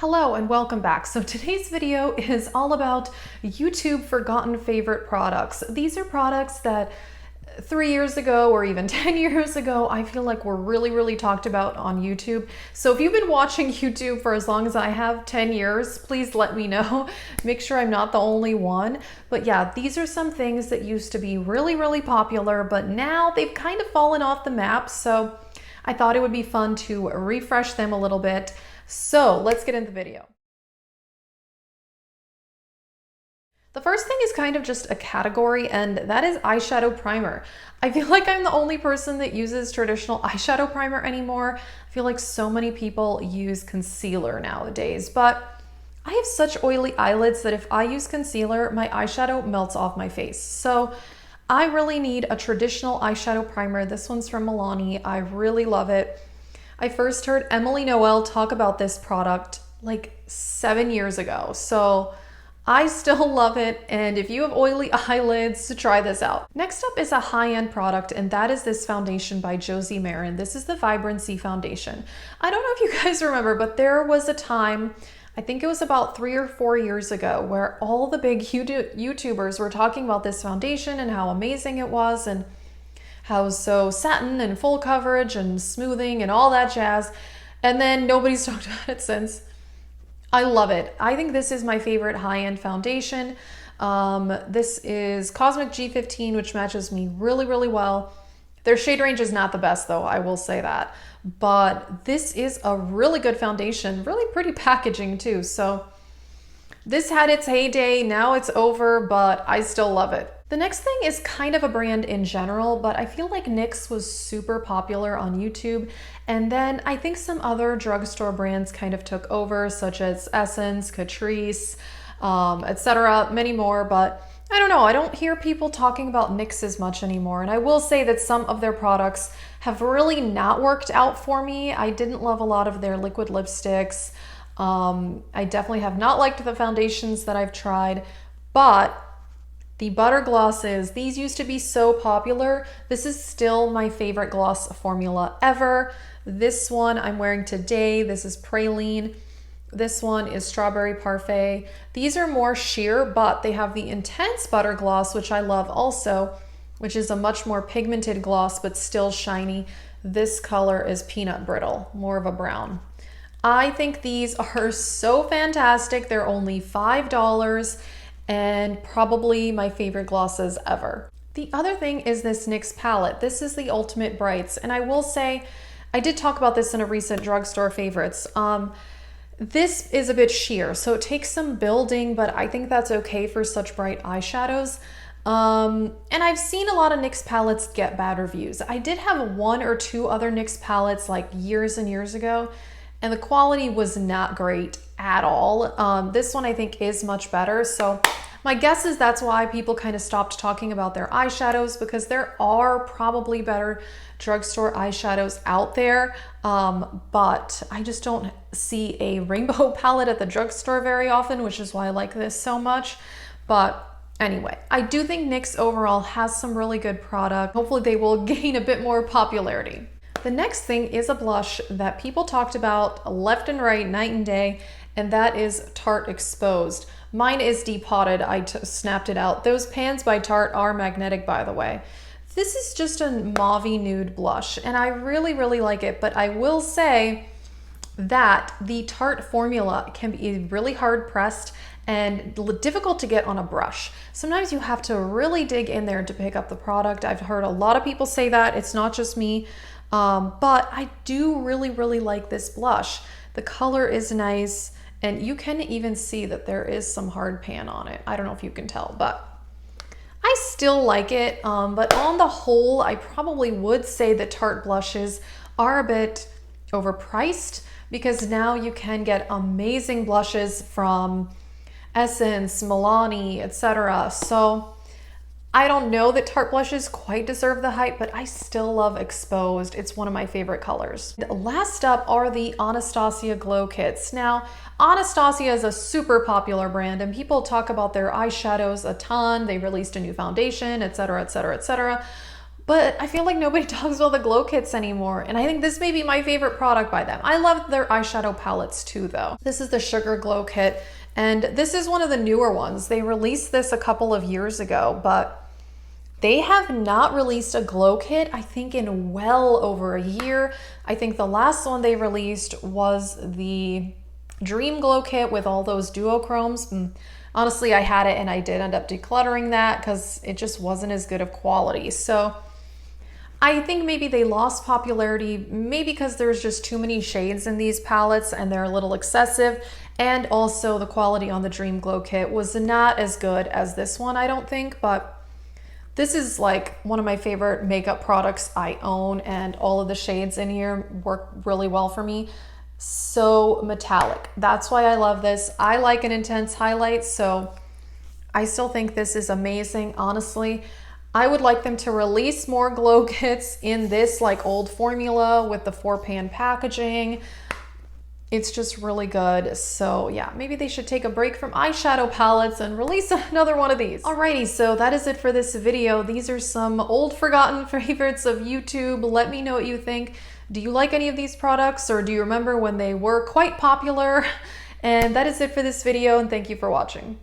Hello and welcome back. So today's video is all about YouTube forgotten favorite products. These are products that 3 years ago or even 10 years ago, I feel like were really talked about on YouTube. So if you've been watching YouTube for as long as I have, 10 years, please let me know. Make sure I'm not the only one. But yeah, these are some things that used to be really popular, but now they've kind of fallen off the map. So I thought it would be fun to refresh them a little bit. So let's get into the video. The first thing is kind of just a category, and that is eyeshadow primer. I feel like I'm the only person that uses traditional eyeshadow primer anymore. I feel like so many people use concealer nowadays, but I have such oily eyelids that if I use concealer, my eyeshadow melts off my face. So I really need a traditional eyeshadow primer. This one's from Milani. I really love it. I first heard Emily Noel talk about this product like 7 years ago. So I still love it. And if you have oily eyelids, try this out. Next up is a high-end product, and that is this foundation by Josie Maran. This is the Vibrancy Foundation. I don't know if you guys remember, but there was a time, I think it was about 3 or 4 years ago, where all the big YouTubers were talking about this foundation and how amazing it was and how so satin and full coverage and smoothing and all that jazz. And then nobody's talked about it since. I love it. I think this is my favorite high-end foundation. This is Cosmic G15, which matches me really well. Their shade range is not the best though, I will say that. But this is a really good foundation, really pretty packaging too. So this had its heyday, now it's over, but I still love it. The next thing is kind of a brand in general, but I feel like NYX was super popular on YouTube. And then I think some other drugstore brands kind of took over, such as Essence, Catrice, etc., many more. But I don't know, I don't hear people talking about NYX as much anymore. And I will say that some of their products have really not worked out for me. I didn't love a lot of their liquid lipsticks. I definitely have not liked the foundations that I've tried, but the butter glosses, these used to be so popular. This is still my favorite gloss formula ever. This one I'm wearing today, this is Praline. This one is Strawberry Parfait. These are more sheer, but they have the Intense Butter Gloss, which I love also, which is a much more pigmented gloss, but still shiny. This color is Peanut Brittle, more of a brown. I think these are so fantastic. They're only $5 and probably my favorite glosses ever. The other thing is this NYX palette. This is the Ultimate Brights, and I will say, I did talk about this in a recent drugstore favorites. This is a bit sheer, so it takes some building, but I think that's okay for such bright eyeshadows. And I've seen a lot of NYX palettes get bad reviews. I did have 1 or 2 other NYX palettes like years and years ago, and the quality was not great at all. This one I think is much better. So my guess is that's why people kind of stopped talking about their eyeshadows, because there are probably better drugstore eyeshadows out there. But I just don't see a rainbow palette at the drugstore very often, which is why I like this so much. But anyway, I do think NYX overall has some really good product. Hopefully they will gain a bit more popularity. The next thing is a blush that people talked about left and right, night and day, and that is Tarte Exposed. Mine is depotted, I snapped it out. Those pans by Tarte are magnetic, by the way. This is just a mauve-y nude blush, and I really like it, but I will say that the Tarte formula can be really hard pressed and difficult to get on a brush. Sometimes you have to really dig in there to pick up the product. I've heard a lot of people say that, it's not just me. But I do really like this blush. The color is nice, and you can even see that there is some hard pan on it. I don't know if you can tell, but I still like it. But on the whole, I probably would say that Tarte blushes are a bit overpriced, because now you can get amazing blushes from Essence, Milani, etc. So I don't know that Tarte blushes quite deserve the hype, but I still love Exposed. It's one of my favorite colors. Last up are the Anastasia Glow Kits. Now, Anastasia is a super popular brand, and people talk about their eyeshadows a ton. They released a new foundation, etc. but I feel like nobody talks about the glow kits anymore. And I think this may be my favorite product by them. I love their eyeshadow palettes too though. This is the Sugar Glow Kit, and this is one of the newer ones. They released this a couple of years ago, but they have not released a glow kit, I think, in well over a year. I think the last one they released was the Dream Glow Kit with all those duochromes. Honestly, I had it and I did end up decluttering that because it just wasn't as good of quality. So I think maybe they lost popularity, maybe because there's just too many shades in these palettes and they're a little excessive. And also the quality on the Dream Glow Kit was not as good as this one, I don't think, but this is like one of my favorite makeup products I own, and all of the shades in here work really well for me. So metallic. That's why I love this. I like an intense highlight, so I still think this is amazing, honestly. I would like them to release more glow kits in this like old formula with the 4-pan packaging. It's just really good. So yeah, maybe they should take a break from eyeshadow palettes and release another one of these. Alrighty, so that is it for this video. These are some old forgotten favorites of YouTube. Let me know what you think. Do you like any of these products, or do you remember when they were quite popular? And that is it for this video, and thank you for watching.